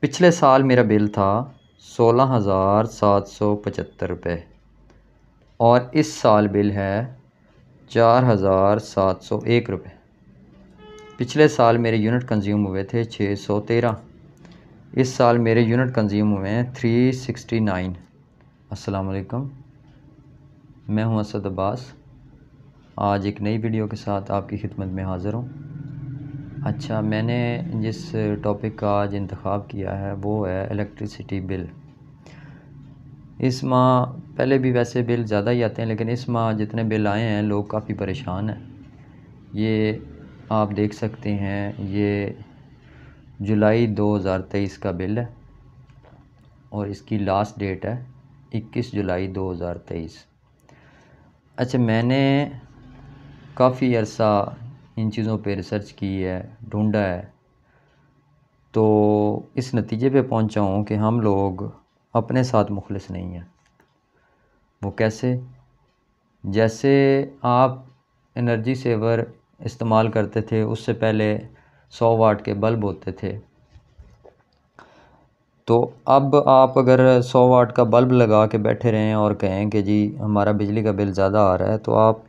पिछले साल मेरा बिल था 16,775 रुपये और इस साल बिल है 4,701 रुपये। पिछले साल मेरे यूनिट कंज्यूम हुए थे 613। इस साल मेरे यूनिट कंज्यूम हुए हैं 369। अस्सलाम वालेकुम, मैं हूं असद अब्बास। आज एक नई वीडियो के साथ आपकी खिदमत में हाज़िर हूं। अच्छा, मैंने जिस टॉपिक का आज इंतखाब किया है वो है इलेक्ट्रिसिटी बिल। इस माह पहले भी वैसे बिल ज़्यादा ही आते हैं, लेकिन इस माह जितने बिल आए हैं लोग काफ़ी परेशान हैं। ये आप देख सकते हैं, ये जुलाई 2023 का बिल है और इसकी लास्ट डेट है 21 जुलाई 2023। अच्छा, मैंने काफ़ी अरसा इन चीज़ों पे रिसर्च की है, ढूंढा है, तो इस नतीजे पे पहुंचा हूँ कि हम लोग अपने साथ मुखलिस नहीं हैं। वो कैसे? जैसे आप एनर्जी सेवर इस्तेमाल करते थे, उससे पहले 100 वाट के बल्ब होते थे, तो अब आप अगर 100 वाट का बल्ब लगा के बैठे रहें और कहें कि जी हमारा बिजली का बिल ज़्यादा आ रहा है, तो आप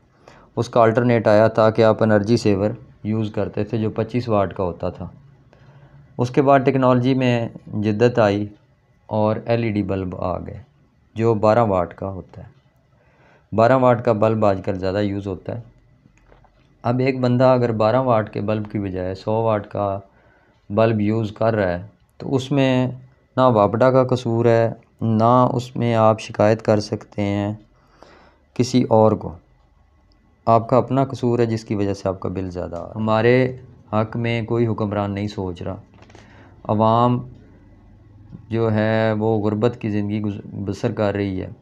उसका अल्टरनेट आया था कि आप एनर्जी सेवर यूज़ करते थे जो 25 वाट का होता था। उसके बाद टेक्नोलॉजी में जिद्दत आई और एलईडी बल्ब आ गए जो 12 वाट का होता है। 12 वाट का बल्ब आजकल ज़्यादा यूज़ होता है। अब एक बंदा अगर 12 वाट के बल्ब की बजाय 100 वाट का बल्ब यूज़ कर रहा है, तो उसमें ना वापडा का कसूर है, ना उसमें आप शिकायत कर सकते हैं किसी और को। आपका अपना कसूर है जिसकी वजह से आपका बिल ज़्यादा आ रहा है। हमारे हक़ में कोई हुक्मरान नहीं सोच रहा। अवाम जो है वो गुर्बत की ज़िंदगी बसर कर रही है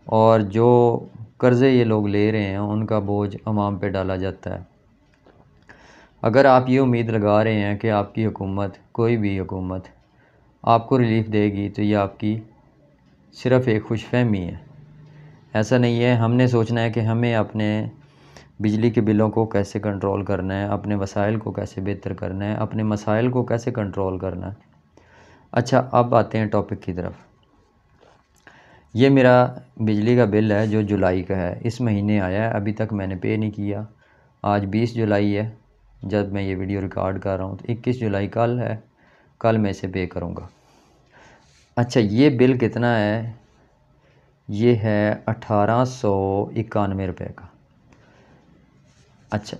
और जो कर्ज़े ये लोग ले रहे हैं उनका बोझ अवाम पे डाला जाता है। अगर आप ये उम्मीद लगा रहे हैं कि आपकी हुकूमत, कोई भी हुकूमत आपको रिलीफ़ देगी, तो ये आपकी सिर्फ़ एक खुशफ़हमी है। ऐसा नहीं है। हमने सोचना है कि हमें अपने बिजली के बिलों को कैसे कंट्रोल करना है, अपने वसाइल को कैसे बेहतर करना है, अपने मसाइल को कैसे कंट्रोल करना है। अच्छा, अब आते हैं टॉपिक की तरफ। ये मेरा बिजली का बिल है जो जुलाई का है, इस महीने आया है, अभी तक मैंने पे नहीं किया। आज 20 जुलाई है जब मैं ये वीडियो रिकॉर्ड कर रहा हूँ, तो 21 जुलाई कल है, कल मैं इसे पे करूँगा। अच्छा, ये बिल कितना है? ये है 1891 रुपये का। अच्छा,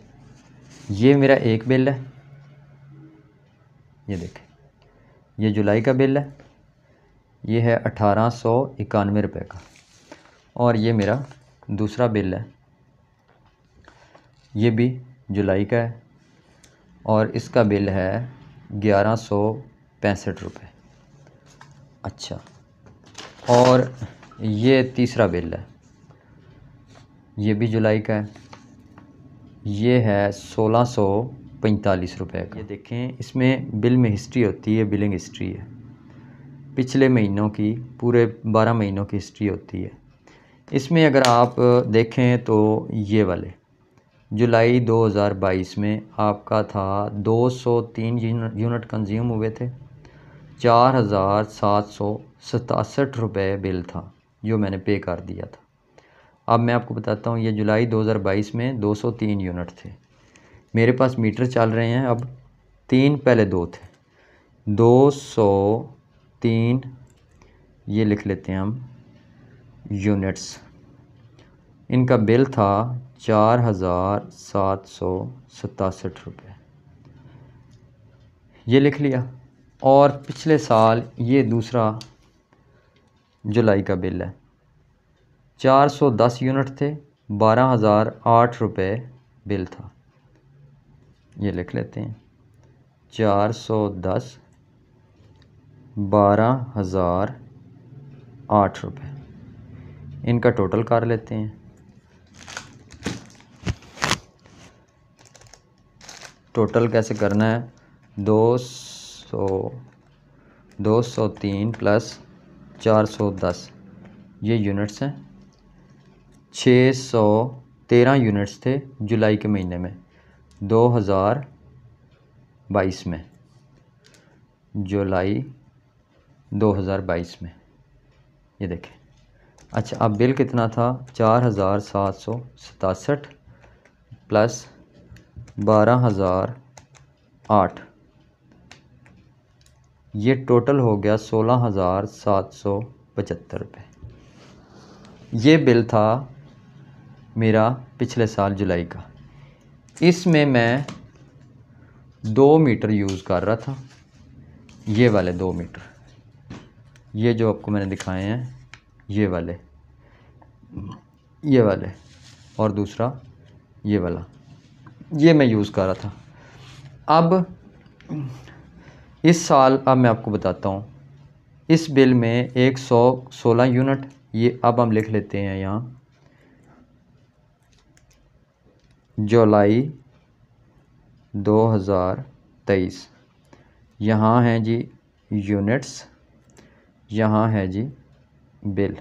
ये मेरा एक बिल है, ये देखें, ये जुलाई का बिल है, ये है 1891 रुपये का। और ये मेरा दूसरा बिल है, ये भी जुलाई का है और इसका बिल है 1165 रुपये। अच्छा, और ये तीसरा बिल है, ये भी जुलाई का है, ये है 1645 रुपये का। ये देखें, इसमें बिल में हिस्ट्री होती है, बिलिंग हिस्ट्री है, पिछले महीनों की, पूरे 12 महीनों की हिस्ट्री होती है। इसमें अगर आप देखें तो ये वाले जुलाई 2022 में आपका था 203 यूनिट कंज्यूम हुए थे, 4,767 रुपये बिल था जो मैंने पे कर दिया था। अब मैं आपको बताता हूँ, ये जुलाई 2022 में 203 यूनिट थे। मेरे पास मीटर चल रहे हैं अब 3, पहले 2 थे, 203, ये लिख लेते हैं हम यूनिट्स। इनका बिल था 4,767 रुपये, ये लिख लिया। और पिछले साल ये दूसरा जुलाई का बिल है, 410 यूनिट थे, 12,008 रुपये बिल था, ये लिख लेते हैं 410, 12,008 रुपये। इनका टोटल कर लेते हैं। टोटल कैसे करना है? 203 प्लस 410, ये यूनिट्स हैं। 613 यूनिट्स थे जुलाई के महीने में 2022 में, जुलाई 2022 में, ये देखें। अच्छा, अब बिल कितना था? 4767 प्लस 12,008, ये टोटल हो गया 16,775 रुपये। ये बिल था मेरा पिछले साल जुलाई का। इसमें मैं 2 मीटर यूज़ कर रहा था, ये वाले 2 मीटर, ये जो आपको मैंने दिखाए हैं, ये वाले, और दूसरा ये वाला, ये मैं यूज़ कर रहा था। अब इस साल, अब मैं आपको बताता हूँ, इस बिल में 116 यूनिट, ये अब हम लिख लेते हैं यहाँ जुलाई 2023, यहाँ है जी यूनिट्स, यहाँ है जी बिल।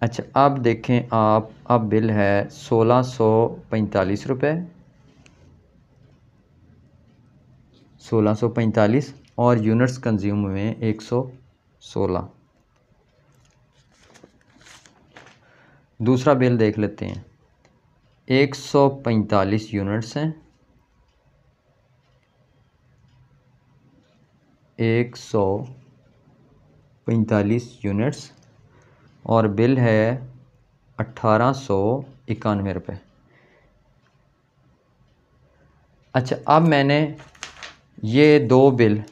अच्छा, अब देखें आप, अब बिल है 1645 रुपये, 1645, और यूनिट्स कंज्यूम हुए 116। दूसरा बिल देख लेते हैं, 145 यूनिट्स हैं, 145 यूनिट्स, और बिल है 1891 रुपये। अच्छा, अब मैंने ये 2 बिल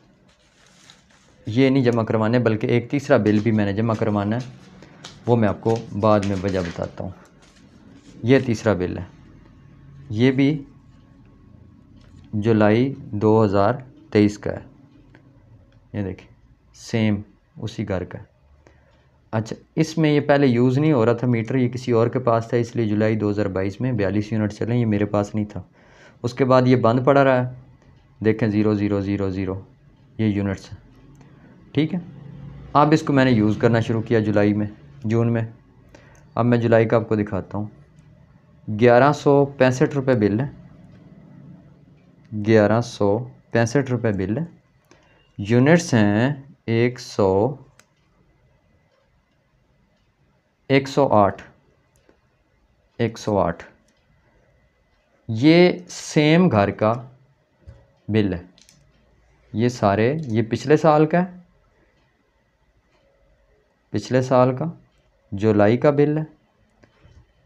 ये नहीं जमा करवाने, बल्कि एक तीसरा बिल भी मैंने जमा करवाना है, वो मैं आपको बाद में वजह बताता हूँ। ये तीसरा बिल है, ये भी जुलाई 2023 का है, ये देखिए, सेम उसी घर का। अच्छा, इसमें ये पहले यूज़ नहीं हो रहा था मीटर, ये किसी और के पास था, इसलिए जुलाई 2022 में 42 यूनिट चले, ये मेरे पास नहीं था। उसके बाद ये बंद पड़ा रहा है, देखें 0000 ये यूनिट्स हैं, ठीक है। अब इसको मैंने यूज़ करना शुरू किया जून में। अब मैं जुलाई का आपको दिखाता हूँ। 1165 रुपये बिल है, 1165 रुपये बिल है। यूनिट्स हैं 108। ये सेम घर का बिल है, ये सारे, ये पिछले साल का है, पिछले साल का जुलाई का बिल है,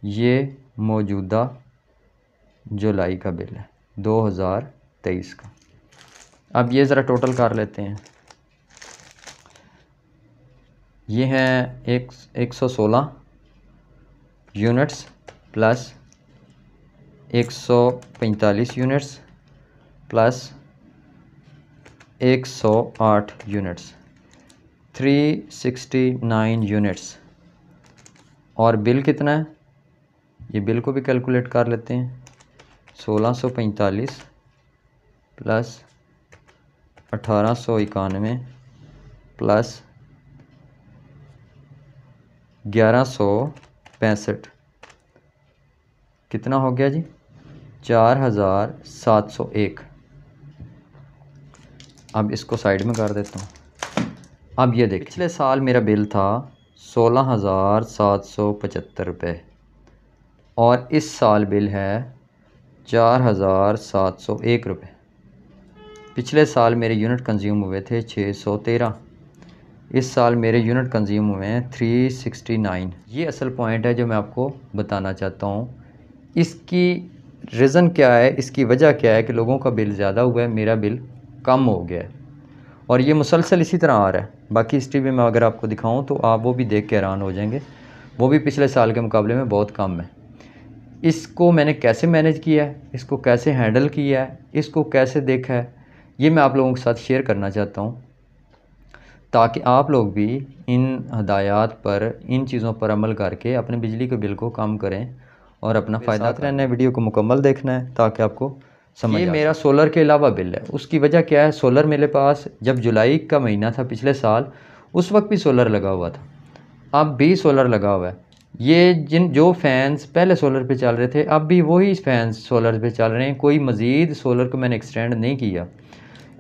ये मौजूदा जुलाई का बिल है 2023 का। अब ये ज़रा टोटल कर लेते हैं। ये हैं 116 units plus 145 units plus 108 units, 369 units. और बिल कितना है, ये बिल को भी कैलकुलेट कर लेते हैं। 1645 प्लस 1891 प्लस 1165, कितना हो गया जी? 4701। अब इसको साइड में कर देता हूँ। अब ये देखिए, पिछले साल मेरा बिल था 16,775 रुपये, और इस साल बिल है 4,701 रुपये। पिछले साल मेरे यूनिट कंज्यूम हुए थे 613, इस साल मेरे यूनिट कंज्यूम हुए हैं 369। ये असल पॉइंट है जो मैं आपको बताना चाहता हूँ। इसकी रीज़न क्या है, इसकी वजह क्या है कि लोगों का बिल ज़्यादा हुआ है, मेरा बिल कम हो गया है, और ये मुसलसल इसी तरह आ रहा है। बाकी हिस्ट्री में मैं अगर आपको दिखाऊं तो आप वो भी देख के हैरान हो जाएंगे, वो भी पिछले साल के मुकाबले में बहुत कम है। इसको मैंने कैसे मैनेज किया है, इसको कैसे हैंडल किया है, इसको कैसे देखा है, ये मैं आप लोगों के साथ शेयर करना चाहता हूँ, ताकि आप लोग भी इन हदायत पर, इन चीज़ों पर अमल करके अपने बिजली के बिल को कम करें और अपना फ़ायदा रहना है। वीडियो को मुकम्मल देखना है ताकि आपको समझ। ये मेरा सोलर के अलावा बिल है। उसकी वजह क्या है, सोलर मेरे पास जब जुलाई का महीना था पिछले साल, उस वक्त भी सोलर लगा हुआ था, अब भी सोलर लगा हुआ है। ये जो फ़ैन्स पहले सोलर पे चल रहे थे, अब भी वही फ़ैन्स सोलर पे चल रहे हैं, कोई मज़ीद सोलर को मैंने एक्सटेंड नहीं किया।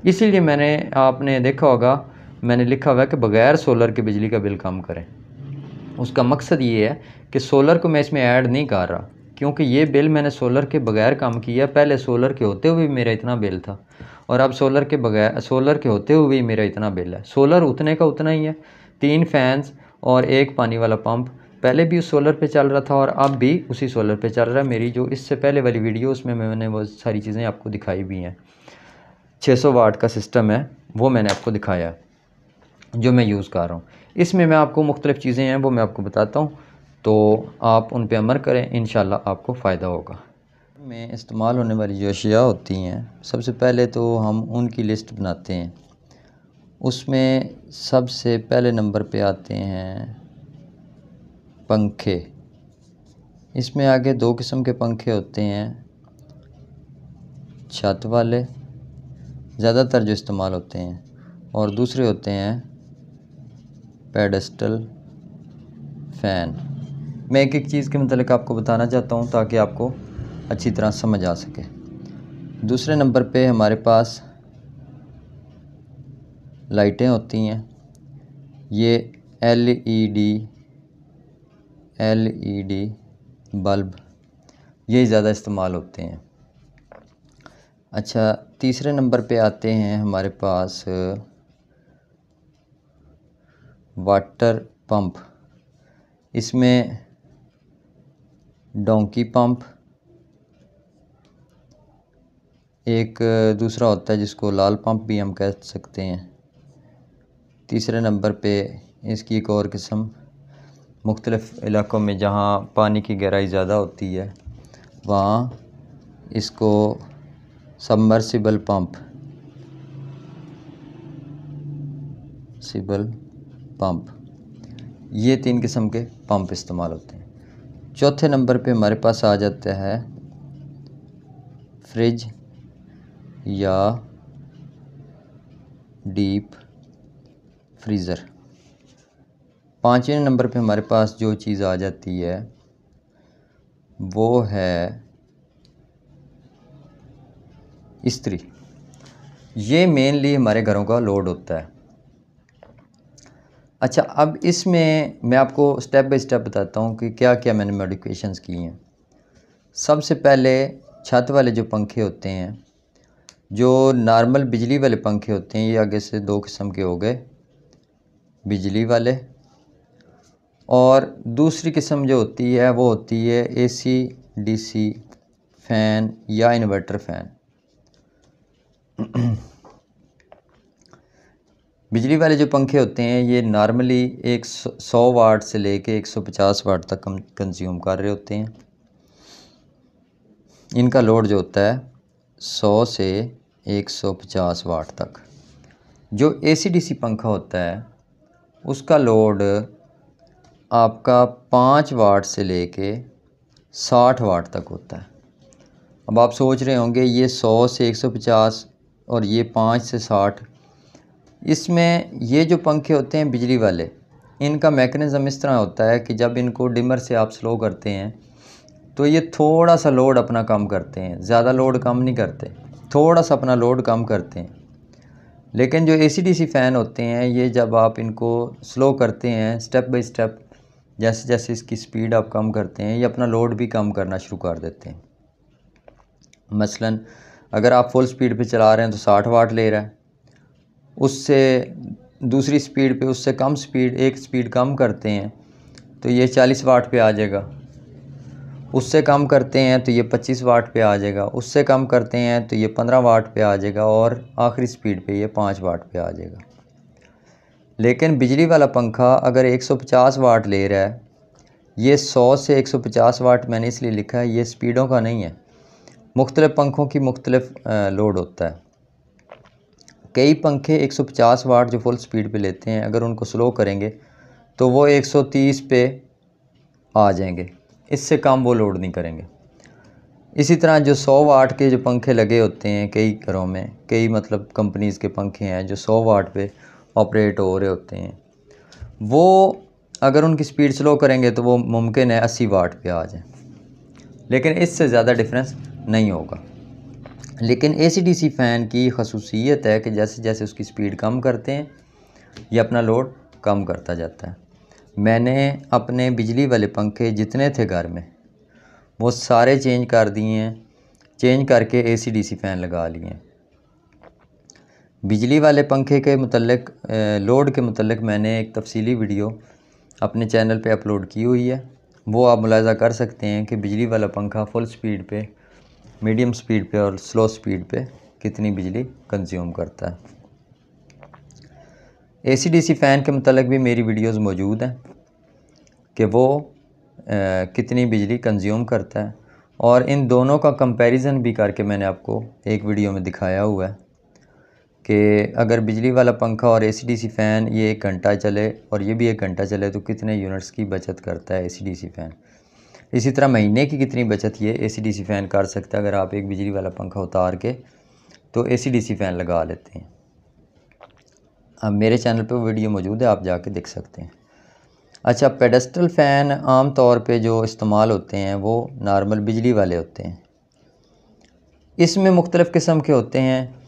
इसीलिए मैंने, आपने देखा होगा मैंने लिखा हुआ है कि बग़ैर सोलर के बिजली का बिल कम करें। उसका मकसद ये है कि सोलर को मैं इसमें ऐड नहीं कर रहा, क्योंकि ये बिल मैंने सोलर के बगैर कम किया। पहले सोलर के होते हुए भी मेरा इतना बिल था और अब सोलर के होते हुए भी मेरा इतना बिल है। सोलर उतने का उतना ही है, 3 फैंस और एक पानी वाला पंप पहले भी उस सोलर पे चल रहा था और अब भी उसी सोलर पे चल रहा है। मेरी जो इससे पहले वाली वीडियो उसमें मैंने वो सारी चीज़ें आपको दिखाई भी हैं। 600 वाट का सिस्टम है वो मैंने आपको दिखाया है जो मैं यूज़ कर रहा हूँ। इसमें मैं आपको मुख्तलिफ़ चीज़ें हैं वो मैं आपको बताता हूँ, तो आप उन पे अमल करें, इंशाल्लाह आपको फ़ायदा होगा। में इस्तेमाल होने वाली जो अशिया होती हैं, सबसे पहले तो हम उनकी लिस्ट बनाते हैं। उसमें सबसे पहले नंबर पे आते हैं पंखे। इसमें आगे 2 किस्म के पंखे होते हैं, छत वाले ज़्यादातर जो इस्तेमाल होते हैं, और दूसरे होते हैं पेडेस्टल फ़ैन। मैं एक एक चीज़ के मतलब आपको बताना चाहता हूँ ताकि आपको अच्छी तरह समझ आ सके। दूसरे नंबर पे हमारे पास लाइटें होती हैं, ये एलईडी बल्ब, ये ज़्यादा इस्तेमाल होते हैं। अच्छा, तीसरे नंबर पे आते हैं हमारे पास वाटर पंप। इसमें डोंकी पंप, एक दूसरा होता है जिसको लाल पंप भी हम कह सकते हैं। तीसरे नंबर पे इसकी एक और किस्म, मुख्तलिफ़ इलाक़ों में जहाँ पानी की गहराई ज़्यादा होती है वहाँ इसको सबमर्सिबल पंप, ये 3 किस्म के पंप इस्तेमाल होते हैं। चौथे नंबर पे हमारे पास आ जाता है फ्रिज या डीप फ्रीज़र। 5वें नंबर पे हमारे पास जो चीज़ आ जाती है वो है इस्त्री। ये मेनली हमारे घरों का लोड होता है। अच्छा, अब इसमें मैं आपको स्टेप बाय स्टेप बताता हूँ कि क्या क्या मैंने मॉडिफिकेशंस की हैं। सबसे पहले छत वाले जो पंखे होते हैं, जो नॉर्मल बिजली वाले पंखे होते हैं, ये आगे से 2 किस्म के हो गए, बिजली वाले, और दूसरी किस्म जो होती है वो होती है एसी डीसी फ़ैन या इन्वर्टर फ़ैन। बिजली वाले जो पंखे होते हैं ये नॉर्मली 100 वाट से लेके 150 वाट तक कंज्यूम कर रहे होते हैं। इनका लोड जो होता है 100 से 150 वाट तक। जो AC/DC पंखा होता है उसका लोड आपका 5 वाट से लेके 60 वाट तक होता है। अब आप सोच रहे होंगे ये 100 से 150 और ये 5 से 60, इसमें ये जो पंखे होते हैं बिजली वाले, इनका मैकेनिज़्म इस तरह होता है कि जब इनको डिमर से आप स्लो करते हैं तो ये थोड़ा सा लोड अपना कम करते हैं, ज़्यादा लोड कम नहीं करते, थोड़ा सा अपना लोड कम करते हैं। लेकिन जो AC/DC फ़ैन होते हैं ये जब आप इनको स्लो करते हैं स्टेप बाय स्टेप, जैसे जैसे इसकी स्पीड आप कम करते हैं, ये अपना लोड भी कम करना शुरू कर देते हैं। मसलन अगर आप फुल स्पीड पे चला रहे हैं तो 60 वाट ले रहा है, उससे दूसरी स्पीड पे उससे कम स्पीड, एक स्पीड कम करते हैं तो ये 40 वाट पे आ जाएगा, उससे कम करते हैं तो ये 25 वाट पे आ जाएगा, उससे कम करते हैं तो ये 15 वाट पे आ जाएगा, और आखिरी स्पीड पे ये 5 वाट पे आ जाएगा। लेकिन बिजली वाला पंखा अगर 150 वाट ले रहा है, ये 100 से 150 वाट मैंने इसलिए लिखा है, ये स्पीडों का नहीं है, मुख्तलिफ़ पंखों की मुख्तलिफ़ लोड होता है। कई पंखे 150 वाट जो फुल स्पीड पे लेते हैं, अगर उनको स्लो करेंगे तो वो 130 पे आ जाएंगे, इससे कम वो लोड नहीं करेंगे। इसी तरह जो 100 वाट के जो पंखे लगे होते हैं कई घरों में, कई मतलब कंपनीज़ के पंखे हैं जो 100 वाट पे ऑपरेट हो रहे होते हैं, वो अगर उनकी स्पीड स्लो करेंगे तो वो मुमकिन है 80 वाट पे आ जाए, लेकिन इससे ज़्यादा डिफरेंस नहीं होगा। लेकिन AC/DC फ़ैन की खसूसियत है कि जैसे जैसे उसकी स्पीड कम करते हैं ये अपना लोड कम करता जाता है। मैंने अपने बिजली वाले पंखे जितने थे घर में वो सारे चेंज कर दिए हैं, चेंज करके AC/DC फ़ैन लगा लिए हैं। बिजली वाले पंखे के मुतल्लिक लोड के मुतल्लिक मैंने एक तफसीली वीडियो अपने चैनल पे अपलोड की हुई है, वो आप मुलाहिज़ा कर सकते हैं कि बिजली वाला पंखा फुल स्पीड पे, मीडियम स्पीड पे और स्लो स्पीड पे कितनी बिजली कंज्यूम करता है। AC/DC फ़ैन के मुतल्लिक भी मेरी वीडियोस मौजूद हैं कि वो कितनी बिजली कंज्यूम करता है, और इन दोनों का कंपैरिजन भी करके मैंने आपको एक वीडियो में दिखाया हुआ है कि अगर बिजली वाला पंखा और AC/DC फ़ैन ये 1 घंटा चले और ये भी 1 घंटा चले तो कितने यूनिट्स की बचत करता है AC/DC फ़ैन। इसी तरह महीने की कितनी बचत ये AC/DC फ़ैन कर सकता है अगर आप एक बिजली वाला पंखा उतार के तो AC/DC फ़ैन लगा लेते हैं। अब मेरे चैनल पे वो वीडियो मौजूद है, आप जाके देख सकते हैं। अच्छा, पेडेस्टल फ़ैन आम तौर पे जो इस्तेमाल होते हैं वो नॉर्मल बिजली वाले होते हैं। इसमें मुख्तलिफ़ किस्म के होते हैं।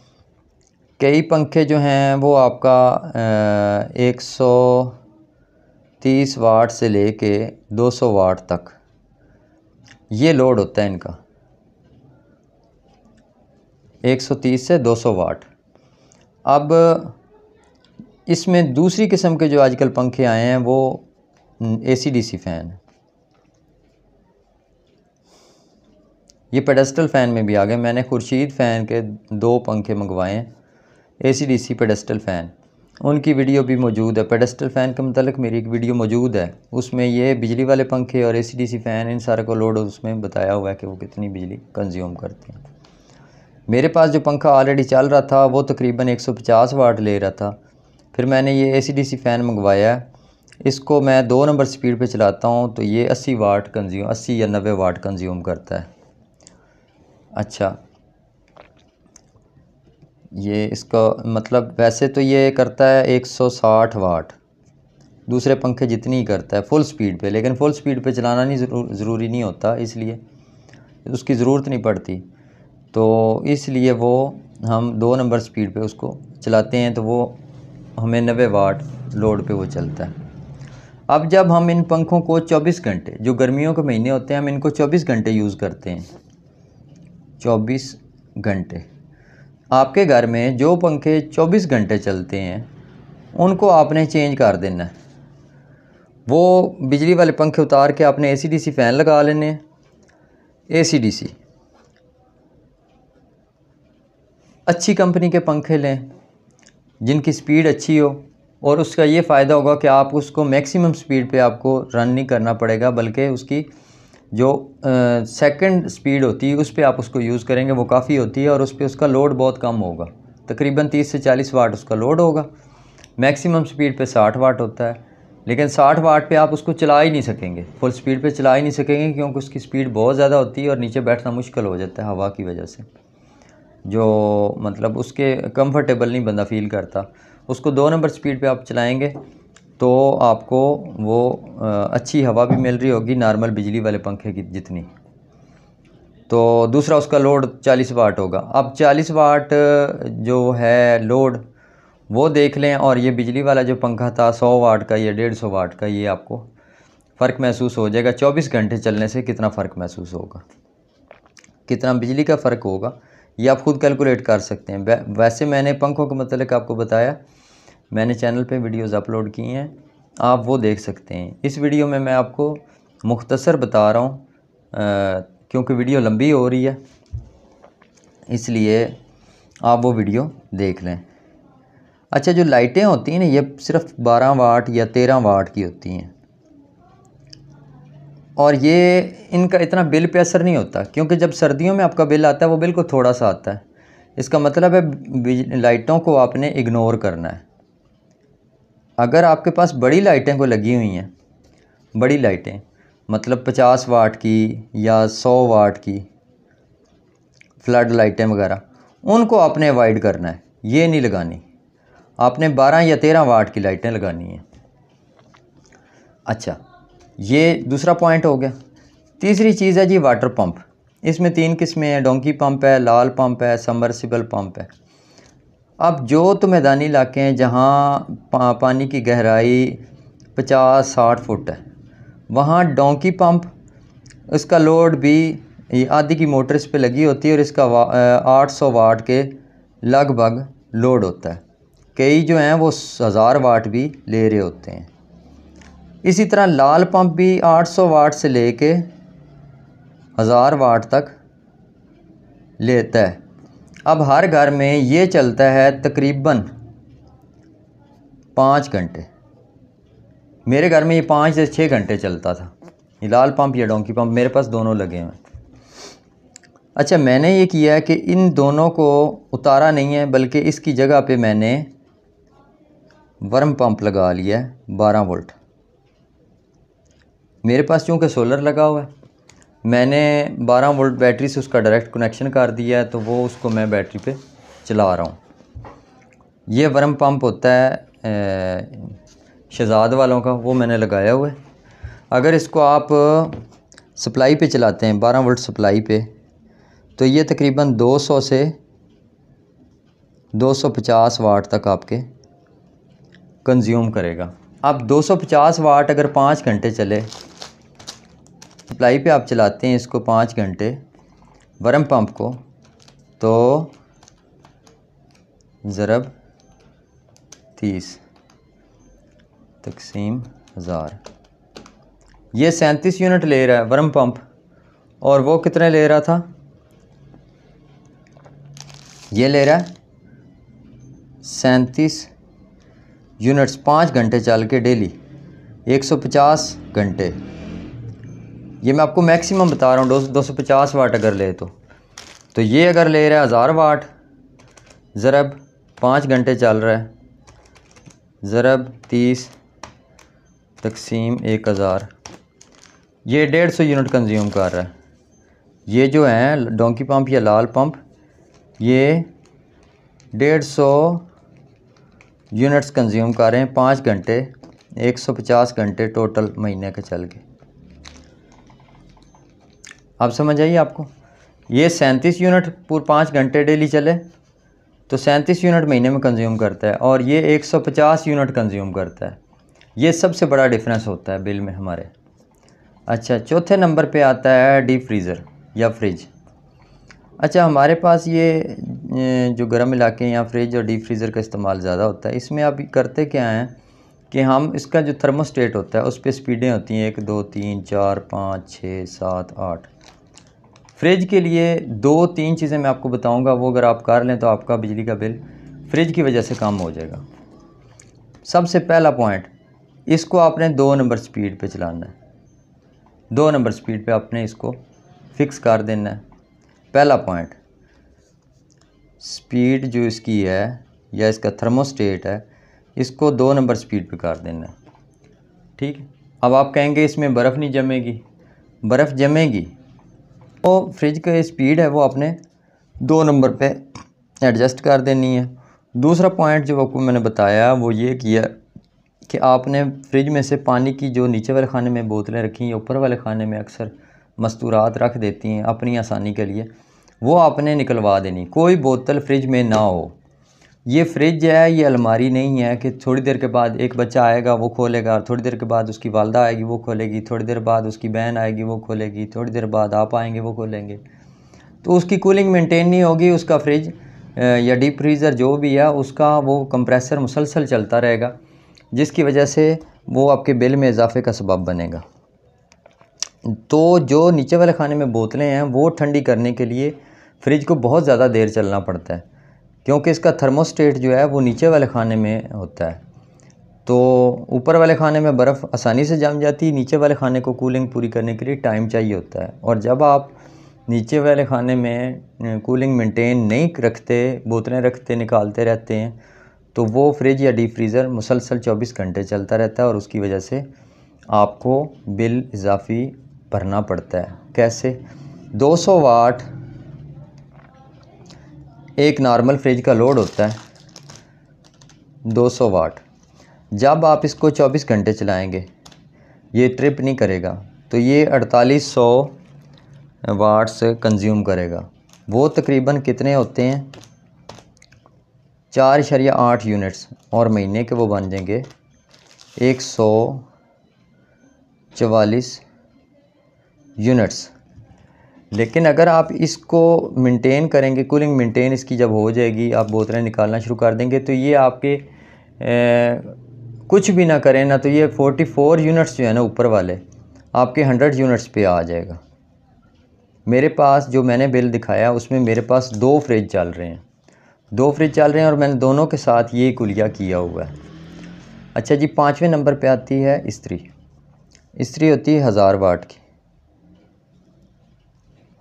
कई पंखे जो हैं वो आपका 130 वाट से लेके 200 वाट तक ये लोड होता है इनका, 130 से 200 वाट। अब इसमें दूसरी किस्म के जो आजकल पंखे आए हैं वो AC/DC फ़ैन, ये पेडेस्टल फ़ैन में भी आ गए। मैंने खुर्शीद फ़ैन के 2 पंखे मंगवाए हैं, AC/DC पेडेस्टल फ़ैन, उनकी वीडियो भी मौजूद है। पेडेस्टल फ़ैन के मुतालिक मेरी एक वीडियो मौजूद है, उसमें ये बिजली वाले पंखे और AC/DC फ़ैन इन सारे को लोड उसमें बताया हुआ है कि वो कितनी बिजली कंज्यूम करते हैं। मेरे पास जो पंखा ऑलरेडी चल रहा था वो तकरीबन 150 वाट ले रहा था, फिर मैंने ये AC/DC फ़ैन मंगवाया है। इसको मैं 2 नंबर स्पीड पे चलाता हूँ तो ये 80 वाट कंज्यूम 80 या 90 वाट कंज्यूम करता है। अच्छा, ये इसका मतलब वैसे तो ये करता है 160 वाट, दूसरे पंखे जितनी ही करता है फुल स्पीड पे, लेकिन फुल स्पीड पे चलाना नहीं ज़रूरी नहीं होता, इसलिए उसकी ज़रूरत नहीं पड़ती, तो इसलिए वो हम 2 नंबर स्पीड पे उसको चलाते हैं तो वो हमें 90 वाट लोड पे वो चलता है। अब जब हम इन पंखों को 24 घंटे, जो गर्मियों के महीने होते हैं, हम इनको 24 घंटे यूज़ करते हैं, 24 घंटे। आपके घर में जो पंखे 24 घंटे चलते हैं उनको आपने चेंज कर देना है। वो बिजली वाले पंखे उतार के आपने AC/DC फ़ैन लगा लेने हैं। AC/DC अच्छी कंपनी के पंखे लें जिनकी स्पीड अच्छी हो, और उसका ये फ़ायदा होगा कि आप उसको मैक्सिमम स्पीड पे आपको रन नहीं करना पड़ेगा, बल्कि उसकी जो सेकंड स्पीड होती है उस पर आप उसको यूज़ करेंगे, वो काफ़ी होती है और उस पर उसका लोड बहुत कम होगा, तकरीबन 30 से 40 वाट उसका लोड होगा। मैक्सिमम स्पीड पे 60 वाट होता है, लेकिन 60 वाट पे आप उसको चला ही नहीं सकेंगे, फुल स्पीड पे चला ही नहीं सकेंगे, क्योंकि उसकी स्पीड बहुत ज़्यादा होती है और नीचे बैठना मुश्किल हो जाता है हवा की वजह से, जो मतलब उसके कंफर्टेबल नहीं बंदा फ़ील करता। उसको 2 नंबर स्पीड पे आप चलाएँगे तो आपको वो अच्छी हवा भी मिल रही होगी नॉर्मल बिजली वाले पंखे की जितनी। तो दूसरा उसका लोड 40 वाट होगा। अब 40 वाट जो है लोड वो देख लें, और ये बिजली वाला जो पंखा था 100 वाट का या 150 वाट का, ये आपको फ़र्क महसूस हो जाएगा। 24 घंटे चलने से कितना फ़र्क महसूस होगा, कितना बिजली का फ़र्क होगा, ये आप ख़ुद कैलकुलेट कर सकते हैं। वैसे मैंने पंखों के मतलब आपको बताया, मैंने चैनल पे वीडियोज़ अपलोड की हैं, आप वो देख सकते हैं। इस वीडियो में मैं आपको मुख्तसर बता रहा हूँ क्योंकि वीडियो लंबी हो रही है, इसलिए आप वो वीडियो देख लें। अच्छा, जो लाइटें होती हैं ना, ये सिर्फ 12 वाट या 13 वाट की होती हैं, और ये इनका इतना बिल पे असर नहीं होता, क्योंकि जब सर्दियों में आपका बिल आता है वो बिल्कुल थोड़ा सा आता है। इसका मतलब है लाइटों को आपने इग्नोर करना है। अगर आपके पास बड़ी लाइटें को लगी हुई हैं, बड़ी लाइटें मतलब 50 वाट की या 100 वाट की फ्लड लाइटें वगैरह, उनको आपने अवॉइड करना है, ये नहीं लगानी। आपने 12 या 13 वाट की लाइटें लगानी हैं। अच्छा, ये दूसरा पॉइंट हो गया। तीसरी चीज़ है जी वाटर पंप। इसमें 3 किस्में हैं, डोंकी पंप है, लाल पंप है, सबमर्सिबल पंप है। अब जो तो मैदानी इलाके हैं जहाँ पानी की गहराई 50-60 फुट है, वहाँ डोंकी पंप, इसका लोड भी ये आधी की मोटर इस पे लगी होती है और इसका 800 वाट के लगभग लोड होता है। कई जो हैं वो 1000 वाट भी ले रहे होते हैं। इसी तरह लाल पंप भी 800 वाट से लेके 1000 वाट तक लेता है। अब हर घर में ये चलता है तकरीबन 5 घंटे। मेरे घर में ये 5 से 6 घंटे चलता था, ये लाल पंप या डोंकी पंप, मेरे पास दोनों लगे हैं। अच्छा, मैंने ये किया है कि इन दोनों को उतारा नहीं है, बल्कि इसकी जगह पे मैंने वर्म पंप लगा लिया है 12 वोल्ट। मेरे पास चूँकि सोलर लगा हुआ है, मैंने 12 वोल्ट बैटरी से उसका डायरेक्ट कनेक्शन कर दिया है, तो वो उसको मैं बैटरी पे चला रहा हूँ। ये वर्म पंप होता है शहजाद वालों का, वो मैंने लगाया हुआ है। अगर इसको आप सप्लाई पे चलाते हैं 12 वोल्ट सप्लाई पे, तो ये तकरीबन 200 से 250 वाट तक आपके कंज्यूम करेगा। अब 250 वाट अगर 5 घंटे चले, सप्लाई पे आप चलाते हैं इसको 5 घंटे वर्म पंप को, तो ज़रब 30 तकसीम 1000, ये 37 यूनिट ले रहा है वर्म पंप। और वो कितने ले रहा था, ये ले रहा है 37 यूनिट्स 5 घंटे चल के डेली 150 घंटे। ये मैं आपको मैक्सिमम बता रहा हूँ, 250 वाट अगर ले तो ये अगर ले रहा है 1000 वाट, ज़रब 5 घंटे चल रहा है, ज़रब 30 तकसीम 1000, ये 150 यूनिट कंज्यूम कर रहा है। ये जो है डोंकी पंप या लाल पंप, ये 150 यूनिट्स कंज्यूम कर रहे हैं 5 घंटे, 150 घंटे टोटल महीने के चल के। आप समझ आइए आपको, ये 37 यूनिट पूरे 5 घंटे डेली चले तो 37 यूनिट महीने में कंज्यूम करता है, और ये 150 यूनिट कंज्यूम करता है। ये सबसे बड़ा डिफरेंस होता है बिल में हमारे। अच्छा, चौथे नंबर पे आता है डीप फ्रीज़र या फ्रिज। अच्छा, हमारे पास ये जो गर्म इलाके हैं यहाँ फ्रिज और डीप फ्रीज़र का इस्तेमाल ज़्यादा होता है। इसमें अभी करते क्या हैं कि हम इसका जो थर्मोस्टेट होता है उस पर स्पीडें होती हैं 1 2 3 4 5 6 7 8। फ्रिज के लिए 2-3 चीज़ें मैं आपको बताऊंगा, वो अगर आप कर लें तो आपका बिजली का बिल फ्रिज की वजह से कम हो जाएगा। सबसे पहला पॉइंट, इसको आपने 2 नंबर स्पीड पे चलाना है। 2 नंबर स्पीड पे आपने इसको फिक्स कर देना है। पहला पॉइंट, स्पीड जो इसकी है या इसका थर्मोस्टेट है, इसको 2 नंबर स्पीड पे कर देना है। ठीक है। अब आप कहेंगे इसमें बर्फ़ नहीं जमेगी, बर्फ़ जमेगी। तो फ्रिज का स्पीड है वो आपने 2 नंबर पे एडजस्ट कर देनी है। दूसरा पॉइंट जो आपको मैंने बताया वो ये किया कि आपने फ्रिज में से पानी की जो नीचे वाले खाने में बोतलें रखी हैं, ऊपर वाले खाने में अक्सर मस्तूरात रख देती हैं अपनी आसानी के लिए, वो आपने निकलवा देनी। कोई बोतल फ्रिज में ना हो। ये फ्रिज है, ये अलमारी नहीं है कि थोड़ी देर के बाद एक बच्चा आएगा वो खोलेगा, थोड़ी देर के बाद उसकी वालदा आएगी वो खोलेगी, थोड़ी देर बाद उसकी बहन आएगी वो खोलेगी, थोड़ी देर बाद आप आएंगे वो खोलेंगे। तो उसकी कूलिंग मेंटेन नहीं होगी। उसका फ्रिज या डीप फ्रीज़र जो भी है उसका वो कंप्रेसर मुसलसल चलता रहेगा, जिसकी वजह से वो आपके बिल में इजाफे का सबब बनेगा। तो जो नीचे वाले खाने में बोतलें हैं वो ठंडी करने के लिए फ्रिज को बहुत ज़्यादा देर चलना पड़ता है, क्योंकि इसका थर्मोस्टेट जो है वो नीचे वाले खाने में होता है। तो ऊपर वाले खाने में बर्फ़ आसानी से जम जाती है, नीचे वाले खाने को कूलिंग पूरी करने के लिए टाइम चाहिए होता है। और जब आप नीचे वाले खाने में कूलिंग मेंटेन नहीं रखते, बोतलें रखते निकालते रहते हैं, तो वो फ्रिज या डीप फ्रीज़र मुसलसल 24 घंटे चलता रहता है और उसकी वजह से आपको बिल इजाफी भरना पड़ता है। कैसे? 200 वाट एक नॉर्मल फ्रिज का लोड होता है, 200 वाट। जब आप इसको 24 घंटे चलाएंगे, ये ट्रिप नहीं करेगा, तो ये 4800 वाट्स कंज्यूम करेगा। वो तकरीबन कितने होते हैं? 4.8 यूनिट्स और महीने के वो बन जाएंगे 144 यूनिट्स। लेकिन अगर आप इसको मेंटेन करेंगे, कूलिंग मेंटेन इसकी जब हो जाएगी, आप बोतलें निकालना शुरू कर देंगे, तो ये आपके कुछ भी ना करें ना, तो ये 44 यूनिट्स जो है ना ऊपर वाले आपके 100 यूनिट्स पे आ जाएगा। मेरे पास जो मैंने बिल दिखाया उसमें मेरे पास 2 फ्रिज चल रहे हैं, 2 फ्रिज चल रहे हैं और मैंने दोनों के साथ ये कुलिया किया हुआ है। अच्छा जी, 5वें नंबर पे आती है इस्त्री। इस्त्री होती है 1000 वाट की,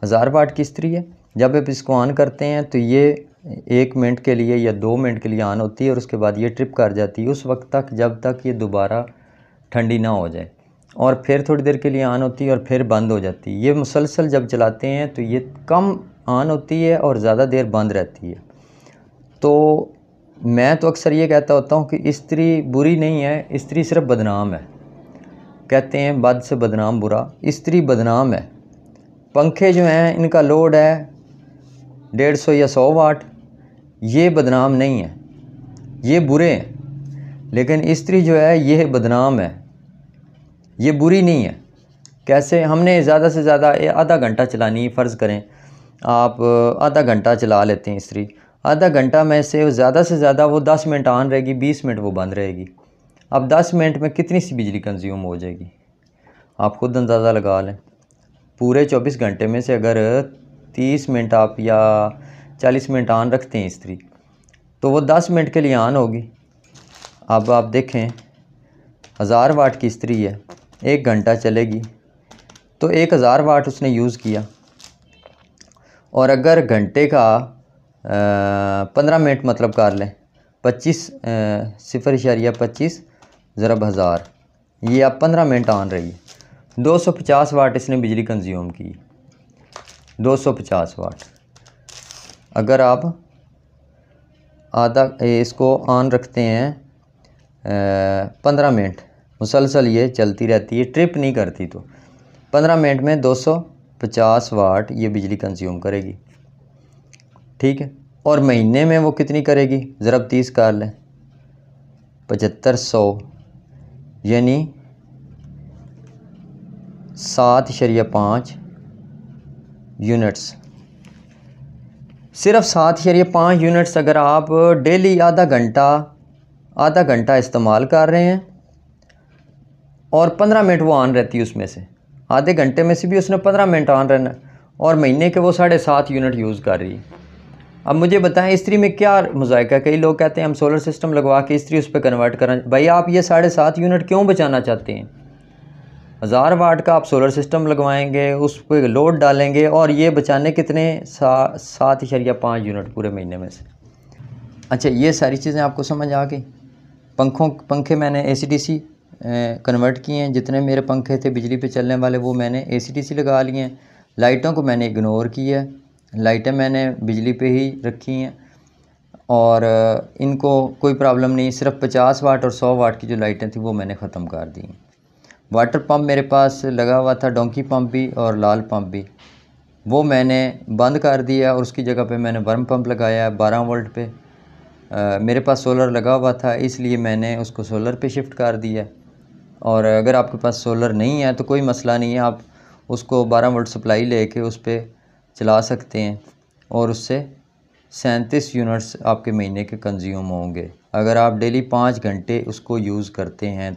1000 वाट की इस्त्री है। जब आप इसको ऑन करते हैं तो ये 1 मिनट के लिए या 2 मिनट के लिए ऑन होती है और उसके बाद ये ट्रिप कर जाती है उस वक्त तक जब तक ये दोबारा ठंडी ना हो जाए, और फिर थोड़ी देर के लिए ऑन होती है और फिर बंद हो जाती है। ये मुसलसल जब चलाते हैं तो ये कम ऑन होती है और ज़्यादा देर बंद रहती है। तो मैं तो अक्सर ये कहता होता हूँ कि इस्त्री बुरी नहीं है, इस्त्री सिर्फ बदनाम है। कहते हैं बद से बदनाम बुरा, इस्त्री बदनाम है। पंखे जो हैं इनका लोड है 150 या 100 वाट, ये बदनाम नहीं है, ये बुरे हैं। लेकिन इस्त्री जो है ये बदनाम है, ये बुरी नहीं है। कैसे? हमने ज़्यादा से ज़्यादा आधा घंटा चलानी, फ़र्ज़ करें आप आधा घंटा चला लेते हैं इस्त्री, आधा घंटा में से ज़्यादा वो 10 मिनट ऑन रहेगी, 20 मिनट वो बंद रहेगी। अब 10 मिनट में कितनी सी बिजली कंज्यूम हो जाएगी, आप खुद अंदाज़ा लगा लें। पूरे 24 घंटे में से अगर 30 मिनट आप या 40 मिनट ऑन रखते हैं इस्त्री, तो वो 10 मिनट के लिए ऑन होगी। अब आप देखें 1000 वाट की इस्त्री है, 1 घंटा चलेगी तो 1000 वाट उसने यूज़ किया। और अगर घंटे का 15 मिनट मतलब कर लें 0.25 ज़रब 1000, ये अब 15 मिनट ऑन रही है, 250 वाट इसने बिजली कंज्यूम की, 250 वाट। अगर आप आधा इसको ऑन रखते हैं 15 मिनट, मुसलसल ये चलती रहती है, ट्रिप नहीं करती, तो 15 मिनट में 250 वाट ये बिजली कंज्यूम करेगी, ठीक है। और महीने में वो कितनी करेगी, ज़रब 30 कर लें 7500, यानी 7.5 यूनिट्स। सिर्फ 7.5 यूनिट्स अगर आप डेली आधा घंटा इस्तेमाल कर रहे हैं और 15 मिनट वो ऑन रहती है, उसमें से आधे घंटे में से भी उसने 15 मिनट ऑन रहना, और महीने के वो 7.5 यूनिट यूज़ कर रही है। अब मुझे बताएं इस्त्री में क्या मुज़ायका। कई लोग कहते हैं हम सोलर सिस्टम लगवा के इस्त्री उस पर कन्वर्ट करें। भाई आप ये 7.5 यूनिट क्यों बचाना चाहते हैं? 1000 वाट का आप सोलर सिस्टम लगवाएंगे, उस पर लोड डालेंगे और ये बचाने कितने 7.5 यूनिट पूरे महीने में से। अच्छा, ये सारी चीज़ें आपको समझ आ गई। पंखे मैंने AC/DC कन्वर्ट किए हैं, जितने मेरे पंखे थे बिजली पे चलने वाले वो मैंने AC/DC लगा लिए हैं। लाइटों को मैंने इग्नोर किया है, लाइटें मैंने बिजली पे ही रखी हैं और इनको कोई प्रॉब्लम नहीं। सिर्फ 50 वाट और 100 वाट की जो लाइटें थी वो मैंने ख़त्म कर दी। वाटर पंप मेरे पास लगा हुआ था, डोंकी पंप भी और लाल पंप भी, वो मैंने बंद कर दिया और उसकी जगह पे मैंने वर्म पंप लगाया है 12 वोल्ट पे। मेरे पास सोलर लगा हुआ था इसलिए मैंने उसको सोलर पे शिफ्ट कर दिया। और अगर आपके पास सोलर नहीं है तो कोई मसला नहीं है, आप उसको 12 वोल्ट सप्लाई लेके उस पर चला सकते हैं और उससे 37 यूनिट्स आपके महीने के कंज्यूम होंगे अगर आप डेली 5 घंटे उसको यूज़ करते हैं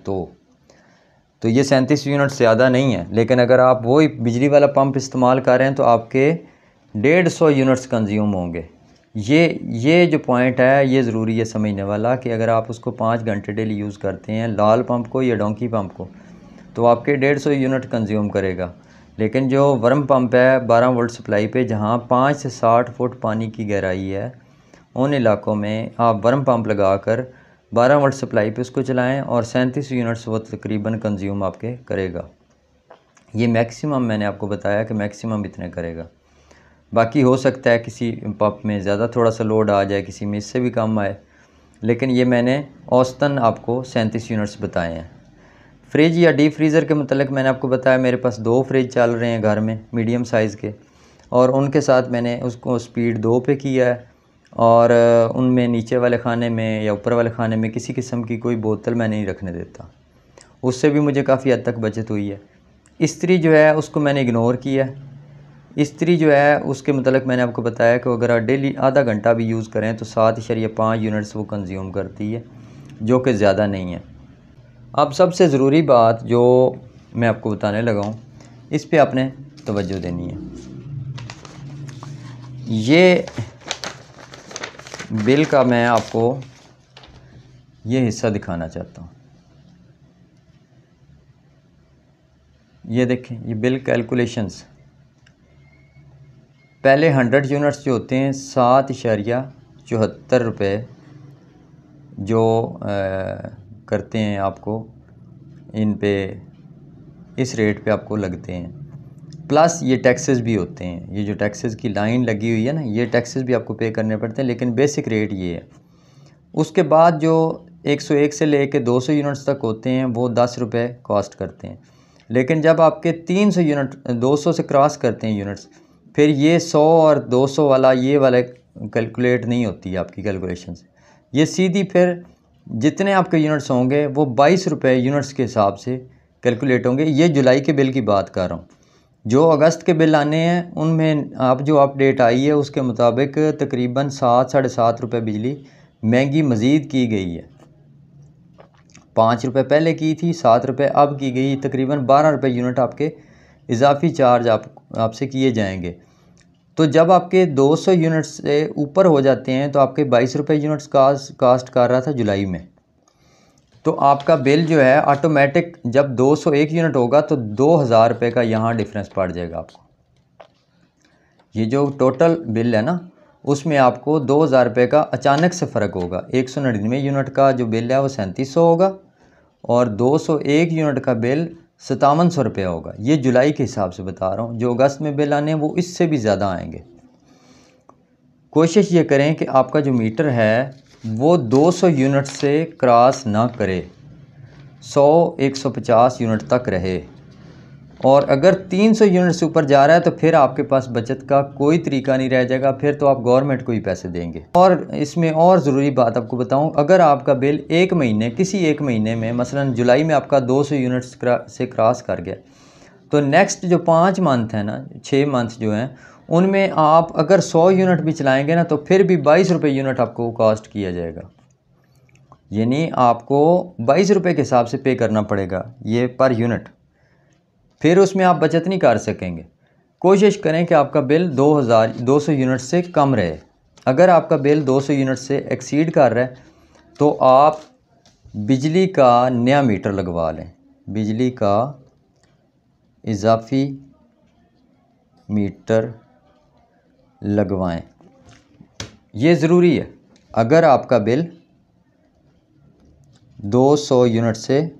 तो ये 37 यूनिट ज़्यादा नहीं है। लेकिन अगर आप वही बिजली वाला पंप इस्तेमाल कर रहे हैं तो आपके 150 यूनिट्स कंज्यूम होंगे। ये जो पॉइंट है ये ज़रूरी है समझने वाला कि अगर आप उसको 5 घंटे डेली यूज़ करते हैं लाल पंप को या डोंकी पंप को, तो आपके 150 यूनिट कंज्यूम करेगा। लेकिन जो वर्म पंप है 12 वोल्ट सप्लाई पे, जहाँ 5 से 60 फुट पानी की गहराई है, उन इलाकों में आप वर्म पंप लगाकर 12 वोल्ट सप्लाई पे उसको चलाएं और 37 यूनिट्स वो तकरीबन कंज्यूम आपके करेगा। ये मैक्सिमम मैंने आपको बताया कि मैक्सिमम इतने करेगा। बाकी हो सकता है किसी पंप में ज़्यादा थोड़ा सा लोड आ जाए, किसी में इससे भी कम आए, लेकिन ये मैंने औसतन आपको 37 यूनिट्स बताए हैं। फ्रिज या डीप फ्रीज़र के मतलब मैंने आपको बताया मेरे पास 2 फ्रिज चल रहे हैं घर में मीडियम साइज़ के, और उनके साथ मैंने उसको स्पीड 2 पे किया है और उनमें नीचे वाले खाने में या ऊपर वाले खाने में किसी किस्म की कोई बोतल मैं नहीं रखने देता। उससे भी मुझे काफ़ी हद तक बचत हुई है। इस्त्री जो है उसको मैंने इग्नोर किया। इस्त्री जो है उसके मतलब मैंने आपको बताया कि अगर आप डेली आधा घंटा भी यूज़ करें तो 7.5 यूनिट्स वो कंज्यूम करती है, जो कि ज़्यादा नहीं है। अब सबसे ज़रूरी बात जो मैं आपको बताने लगा हूँ, इस पे आपने तवज्जो देनी है। ये बिल का मैं आपको ये हिस्सा दिखाना चाहता हूँ। ये देखें, ये बिल कैलकुलेशंस। पहले 100 यूनिट्स जो होते हैं 7.74 रुपये जो करते हैं आपको, इन पे इस रेट पे आपको लगते हैं। प्लस ये टैक्सेस भी होते हैं। ये जो टैक्सेस की लाइन लगी हुई है ना, ये टैक्सेस भी आपको पे करने पड़ते हैं, लेकिन बेसिक रेट ये है। उसके बाद जो 101 से लेके 200 यूनिट्स तक होते हैं वो 10 रुपये कॉस्ट करते हैं। लेकिन जब आपके 300 यूनिट 200 से क्रॉस करते हैं यूनिट्स, फिर ये 100 और 200 वाला ये वाला कैलकुलेट नहीं होती है आपकी कैलकुलेशन से। ये सीधी फिर जितने आपके यूनिट्स होंगे वो 22 रुपये यूनिट्स के हिसाब से कैलकुलेट होंगे। ये जुलाई के बिल की बात कर रहा हूँ। जो अगस्त के बिल आने हैं उनमें आप जो अपडेट आई है उसके मुताबिक तकरीबन 7 साढ़े 7 रुपये बिजली महंगी मज़ीद की गई है। 5 रुपये पहले की थी, 7 रुपये अब की गई, तकरीबन 12 रुपये यूनिट आपके इजाफी चार्ज आपसे किए जाएंगे। तो जब आपके 200 यूनिट्स से ऊपर हो जाते हैं तो आपके 22 रुपये यूनिट्स कास्ट कर रहा था जुलाई में, तो आपका बिल जो है ऑटोमेटिक जब 201 यूनिट होगा तो 2000 रुपये का यहाँ डिफरेंस पड़ जाएगा आपको। ये जो टोटल बिल है ना, उसमें आपको 2000 रुपये का अचानक से फ़र्क होगा। 199 यूनिट का जो बिल है वो 3700 होगा और 201 यूनिट का बिल 5700 रुपये होगा। ये जुलाई के हिसाब से बता रहा हूँ। जो अगस्त में बिल आने हैं वो इससे भी ज़्यादा आएंगे। कोशिश ये करें कि आपका जो मीटर है वो 200 यूनिट से क्रॉस ना करे, 100-150 यूनिट तक रहे। और अगर 300 यूनिट से ऊपर जा रहा है तो फिर आपके पास बचत का कोई तरीका नहीं रह जाएगा, फिर तो आप गवर्नमेंट को ही पैसे देंगे। और इसमें और ज़रूरी बात आपको बताऊं, अगर आपका बिल किसी एक महीने में मसलन जुलाई में आपका 200 यूनिट्स से क्रॉस कर गया, तो नेक्स्ट जो 5 मंथ है ना, 6 मंथ जो हैं, उनमें आप अगर 100 यूनिट भी चलाएँगे ना तो फिर भी 22 रुपये यूनिट आपको कॉस्ट किया जाएगा। यानी आपको 22 रुपये के हिसाब से पे करना पड़ेगा ये पर यूनिट। फिर उसमें आप बचत नहीं कर सकेंगे। कोशिश करें कि आपका बिल 200 यूनिट से कम रहे। अगर आपका बिल 200 यूनिट से एक्सीड कर रहा है तो आप बिजली का नया मीटर लगवा लें, बिजली का इजाफी मीटर लगवाएं। ये ज़रूरी है। अगर आपका बिल 200 यूनिट से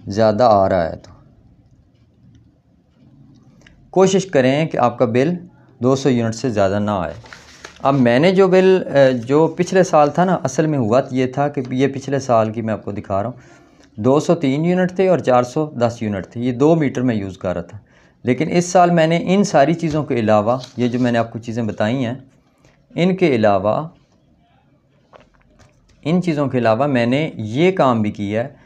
ज़्यादा आ रहा है तो कोशिश करें कि आपका बिल 200 यूनिट से ज़्यादा ना आए। अब मैंने जो बिल जो पिछले साल था ना, असल में हुआ ये था कि ये पिछले साल की मैं आपको दिखा रहा हूँ। 203 यूनिट थे और 410 यूनिट थे। ये 2 मीटर में यूज़ कर रहा था। लेकिन इस साल मैंने इन सारी चीज़ों के अलावा, ये जो मैंने आपको चीज़ें बताई हैं, इनके अलावा इन चीज़ों के अलावा मैंने ये काम भी किया है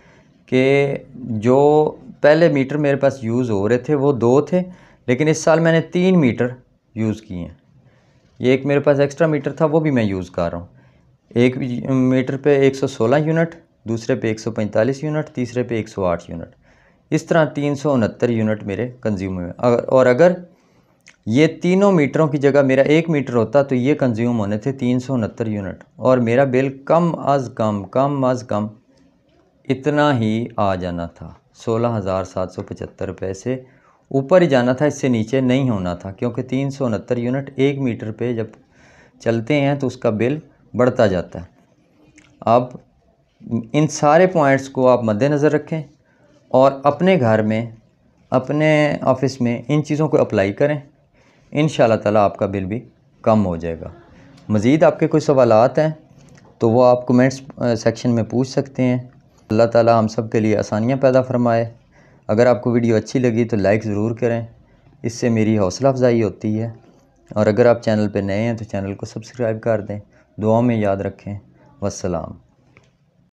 कि जो पहले मीटर मेरे पास यूज़ हो रहे थे वो 2 थे, लेकिन इस साल मैंने 3 मीटर यूज़ किए हैं। ये एक मेरे पास एक्स्ट्रा मीटर था, वो भी मैं यूज़ कर रहा हूँ। एक मीटर पे 116 यूनिट, दूसरे पे 145 यूनिट, तीसरे पे 108 यूनिट। इस तरह 369 यूनिट मेरे कंज्यूम हुए। और अगर ये तीनों मीटरों की जगह मेरा 1 मीटर होता तो ये कंज्यूम होने थे 369 यूनिट, और मेरा बिल कम अज़ कम इतना ही आ जाना था, 16,775 रुपये से ऊपर ही जाना था, इससे नीचे नहीं होना था। क्योंकि 369 यूनिट 1 मीटर पे जब चलते हैं तो उसका बिल बढ़ता जाता है। अब इन सारे पॉइंट्स को आप मद्देनज़र रखें और अपने घर में, अपने ऑफिस में इन चीज़ों को अप्लाई करें। इंशाअल्लाह ताला आपका बिल भी कम हो जाएगा। मज़ीद आपके कोई सवालात हैं तो वो आप कमेंट्स सेक्शन में पूछ सकते हैं। अल्लाह ताला हम सब के लिए आसानियाँ पैदा फरमाए। अगर आपको वीडियो अच्छी लगी तो लाइक ज़रूर करें, इससे मेरी हौसला अफजाई होती है। और अगर आप चैनल पे नए हैं तो चैनल को सब्सक्राइब कर दें। दुआ में याद रखें। वस्सलाम।